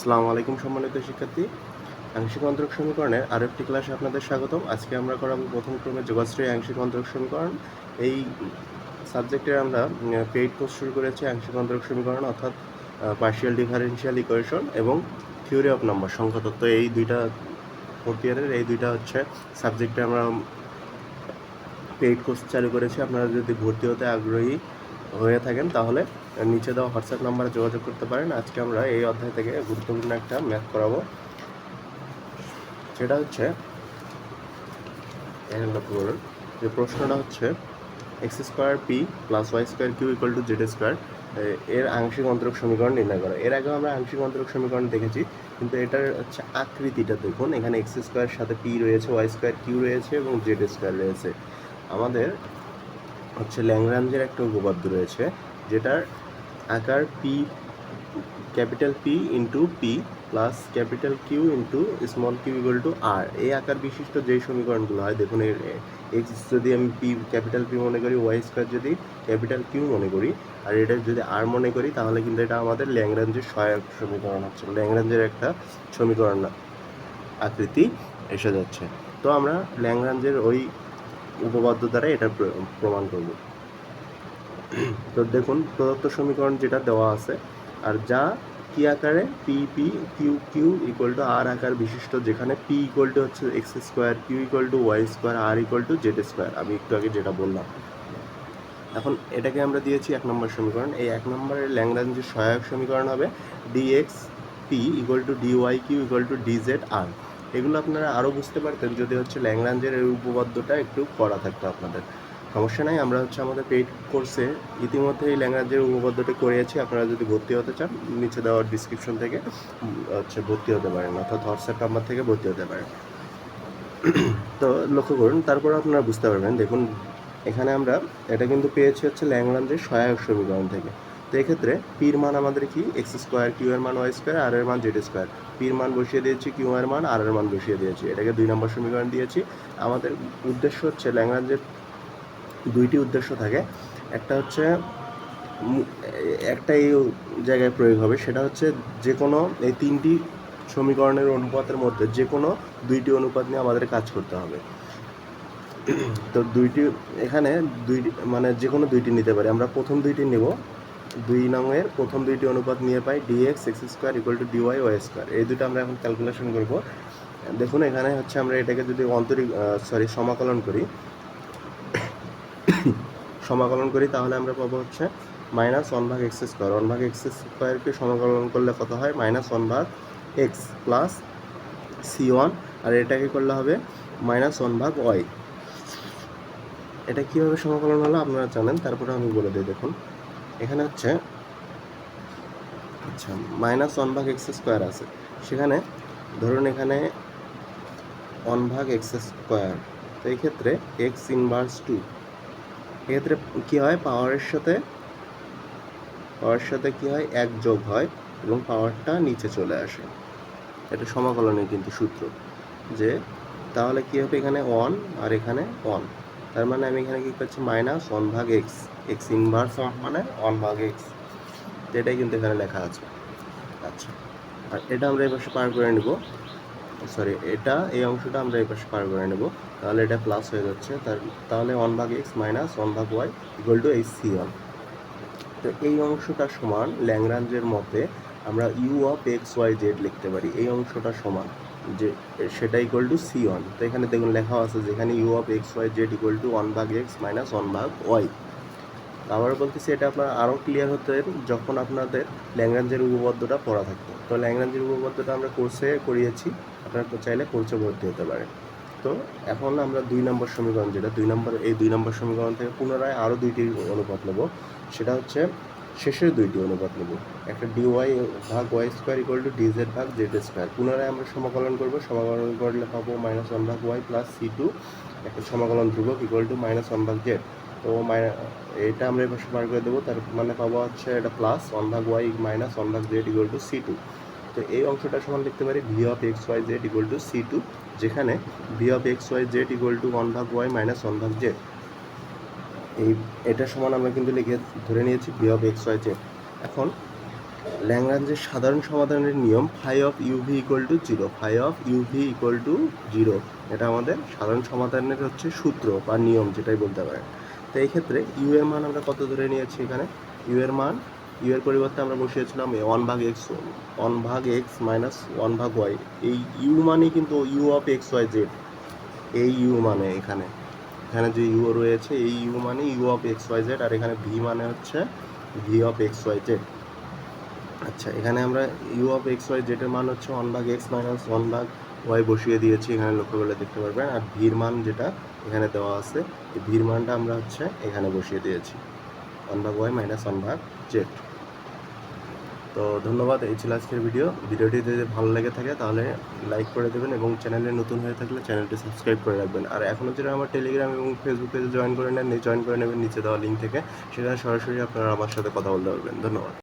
আসসালামু আলাইকুম সম্মানিত শিক্ষার্থী, আংশিক অন্তরক সমীকরণের আরেকটি ক্লাসে আপনাদের স্বাগতম। আজকে আমরা করাবো প্রথম ক্রমে যোগাশ্রয়ী আংশিক অন্তরক সমীকরণ। এই সাবজেক্টে আমরা পেইড কোর্স শুরু করেছি আংশিক অন্তরক সমীকরণ অর্থাৎ পার্শিয়াল ডিফারেনশিয়াল ইকুয়েশন এবং থিওরি অফ নাম্বার সংখ্যাতত্ত্ব। এই দুইটা ফোর্থ ইয়ারের এই দুইটা হচ্ছে সাবজেক্টে আমরা পেইড কোর্স চালু করেছি। আপনারা যদি ভর্তি হতে আগ্রহী হয়ে থাকেন তাহলে নিচে দেওয়া হোয়াটসঅ্যাপ নাম্বারে যোগাযোগ করতে পারেন। আজকে আমরা এই অধ্যায় থেকে গুরুত্বপূর্ণ একটা ম্যাথ করাবো, সেটা হচ্ছে যে প্রশ্নটা হচ্ছে x square p plus y square Q equal to Z square এর আংশিক অন্তরক সমীকরণ নির্ণয় করা। এর আগেও আমরা আংশিক অন্তরক সমীকরণ দেখেছি, কিন্তু এটার হচ্ছে আকৃতিটা দেখুন। এখানে এক্স স্কোয়ারের সাথে পি রয়েছে, ওয়াই স্কোয়ার কিউ রয়েছে এবং জেড স্কোয়ার রয়েছে। আমাদের হচ্ছে ল্যাংরাঞ্জের একটা উপপাদ্য রয়েছে যেটার আকার P, capital P into P plus capital Q into small q equal to R. এই আকার বিশিষ্ট যেই সমীকরণগুলো হয়, দেখুন এক্স যদি আমি পি ক্যাপিটাল পি মনে করি, ওয়াই স্কোয়ার যদি ক্যাপিটাল কিউ মনে করি, আর এটা যদি আর মনে করি, তাহলে কিন্তু এটা আমাদের ল্যাংরাঞ্জের সহায়ক সমীকরণ হচ্ছে, ল্যাংরাঞ্জের একটা সমীকরণ আকৃতি এসে যাচ্ছে। তো আমরা ল্যাংরাঞ্জের ওই উপপাদ্য দ্বারা এটা প্রমাণ করব। তো দেখুন, প্রদত্ত সমীকরণ যেটা দেওয়া আছে আর যা কি আকারে P P Q Q equal to R আকার বিশিষ্ট, যেখানে পি ইকুয়াল টু হচ্ছে x square, Q equal to Y square, R equal to Z square, আমি একটু আগে যেটা বললাম। এখন এটাকে আমরা দিয়েছি 1 নম্বর সমীকরণ। এই 1 নম্বরের ল্যাংরাঞ্জের সহায়ক সমীকরণ হবে dx P equal to dy Q equal to dz R. এগুলো আপনারা আরও বুঝতে পারতেন যদি হচ্ছে ল্যাংরাঞ্জের এই উপপাদ্যটা একটু করা থাকতো আপনাদের। সমস্যা নাই, আমরা হচ্ছে আমাদের পেইড কোর্সে ইতিমধ্যে এই ল্যাংরাঞ্জের উপপাদ্যটা করিয়েছি। আপনারা যদি ভর্তি হতে চান, নিচে দেওয়ার ডিসক্রিপশন থেকে হচ্ছে ভর্তি হতে পারেন, অর্থাৎ হোয়াটসঅ্যাপ নাম্বার থেকে ভর্তি হতে পারেন। তো লক্ষ্য করুন, তারপর আপনারা বুঝতে পারবেন। দেখুন, এখানে আমরা এটা কিন্তু পেয়েছি হচ্ছে ল্যাংরাঞ্জের সহায়ক সমীকরণ থেকে। তো এক্ষেত্রে পির মান আমাদের কি এক্স স্কোয়ার, কিউ এর মান ওয়াই স্কোয়ার, আর এর মান জেড স্কোয়ার। পির মান বসিয়ে দিয়েছি, কিউ এর মান আর এর মান বসিয়ে দিয়েছি, এটাকে 2 নম্বর সমীকরণ দিয়েছি। আমাদের উদ্দেশ্য হচ্ছে ল্যাংরাঞ্জের দুইটি উদ্দেশ্য থাকে। একটা হচ্ছে একটা এই জায়গায় প্রয়োগ হবে, সেটা হচ্ছে যে কোনো এই তিনটি সমীকরণের অনুপাতের মধ্যে যে কোনো দুইটি অনুপাত নিয়ে আমাদের কাজ করতে হবে। তো দুইটি এখানে দুইটি মানে যে কোনো দুইটি নিতে পারি। আমরা প্রথম দুইটি নেব, 2 নংয়ের প্রথম দুইটি অনুপাত নিয়ে পাই dx X square equal to dy Y square. এই দুটো আমরা এখন ক্যালকুলেশন করব। দেখুন, এখানে হচ্ছে আমরা এটাকে যদি সমাকলন করি তাহলে আমরা পাবো হচ্ছে মাইনাস 1/x স্কোয়ার। 1/x স্কোয়ারকে সমাকলন করলে কত হয়? -1/x প্লাস c1, আর এটাকে করলে হবে -1/y। এটা কীভাবে সমাকলন হলো আপনারা জানেন, তারপরে আমি বলে দিই। দেখুন, এখানে হচ্ছে আচ্ছা -1/x স্কোয়ার আছে, সেখানে ধরুন এখানে 1/x স্কোয়ার, তো এই ক্ষেত্রে x ইনভার্স 2। এক্ষেত্রে কী হয়? পাওয়ারের সাথে কী হয়? 1 যোগ হয় এবং পাওয়ারটা নিচে চলে আসে। এটা সমাকলনের কিন্তু সূত্র। যে তাহলে কী হবে? এখানে 1 আর এখানে 1, তার মানে আমি এখানে কী করছি? -1/x, x ইনভার্স 1 মানে 1/x, এটাই কিন্তু এখানে লেখা আছে। আচ্ছা, আর এটা আমরা এই পাশে পার করে নেব, এই অংশটা আমরা এই পাশে পার করে নেব, তাহলে এটা প্লাস হয়ে যাচ্ছে। তাহলে 1/x minus 1/y equal to এই c1। তো এই অংশটা সমান ল্যাংরাঞ্জের মতে আমরা you of x Y z লিখতে পারি। এই অংশটা সমান যে সেটা ইকুয়াল টু c1। তো এখানে দেখুন লেখা আছে যেখানে u of x Y z equal to 1/x minus 1/y। আবার বলতেছি, এটা আপনারা আরও ক্লিয়ার হতে যখন আপনাদের ল্যাংরাঞ্জের উপপাদ্যটা পড়া থাকতো। তো ল্যাংরাঞ্জের উপপাদ্যটা আমরা কোর্সে করিয়েছি, আপনারা চাইলে কোর্সে ভর্তি হতে পারেন। তো এখন আমরা 2 নম্বর সমীকরণ, যেটা 2 নম্বর সমীকরণ থেকে পুনরায় আরও দুইটি অনুপাত নেব। সেটা হচ্ছে শেষের দুইটি অনুপাত নেব, একটা ডিওয়াই ভাগ y square equal to dz ভাগ জেড স্কোয়ার। পুনরায় আমরা সমাকলন করব, সমাকলন করলে পাবো -1/y প্লাস c2, একটা সমাকলন ধ্রুবক ইকুয়াল টু -1/z। তো এটা আমরা এবার বার করে দেবো, তার মানে পাবো হচ্ছে এটা plus 1/y minus 1/z equal to c2। তো এই অংশটা সমান লিখতে পারি v of x Y z equal to c2, যেখানে v of x Y z equal to 1/y minus 1/z। এটা সমান আমরা কিন্তু লিখে ধরে নিয়েছি v of x Y z. এখন ল্যাগ্রাঞ্জের সাধারণ সমাধানের নিয়ম phi of uv equal to zero, phi of uv equal to zero, এটা আমাদের সাধারণ সমাধানের হচ্ছে সূত্র বা নিয়ম যেটাই বলতে পারেন। তো এই ক্ষেত্রে ইউ এর মান আমরা কত ধরে নিয়েছি এখানে, ইউ এর মান, ইউ এর পরিবর্তে আমরা বসিয়েছিলাম 1/x মাইনাস 1/y। এই ইউ মানে কিন্তু U of x Y Z, এই ইউ মানে এখানে এখানে যে ইউ রয়েছে এই ইউ মানে U of x Y Z, আর এখানে ভি মানে হচ্ছে V of x Y Z. আচ্ছা, এখানে আমরা ইউ অফ এক্স ওয়াই জেডের মান হচ্ছে 1/x মাইনাস 1/y বসিয়ে দিয়েছি, এখানে লক্ষ্য করলে দেখতে পারবেন। আর ভির মান যেটা এখানে দেওয়া আছে, এই ভির মানটা আমরা হচ্ছে এখানে বসিয়ে দিয়েছি 1/y মাইনাস 1/z। তো ধন্যবাদ, এই ছিল আজকের ভিডিওটি যদি ভালো লেগে থাকে তাহলে লাইক করে দেবেন এবং চ্যানেলে নতুন হয়ে থাকলে চ্যানেলটি সাবস্ক্রাইব করে রাখবেন। আর এখনও যারা আমার টেলিগ্রাম এবং ফেসবুক পেজে জয়েন করে নেবেন নিচে দেওয়া লিঙ্ক থেকে, সেখানে সরাসরি আপনারা আমার সাথে কথা বলতে পারবেন। ধন্যবাদ।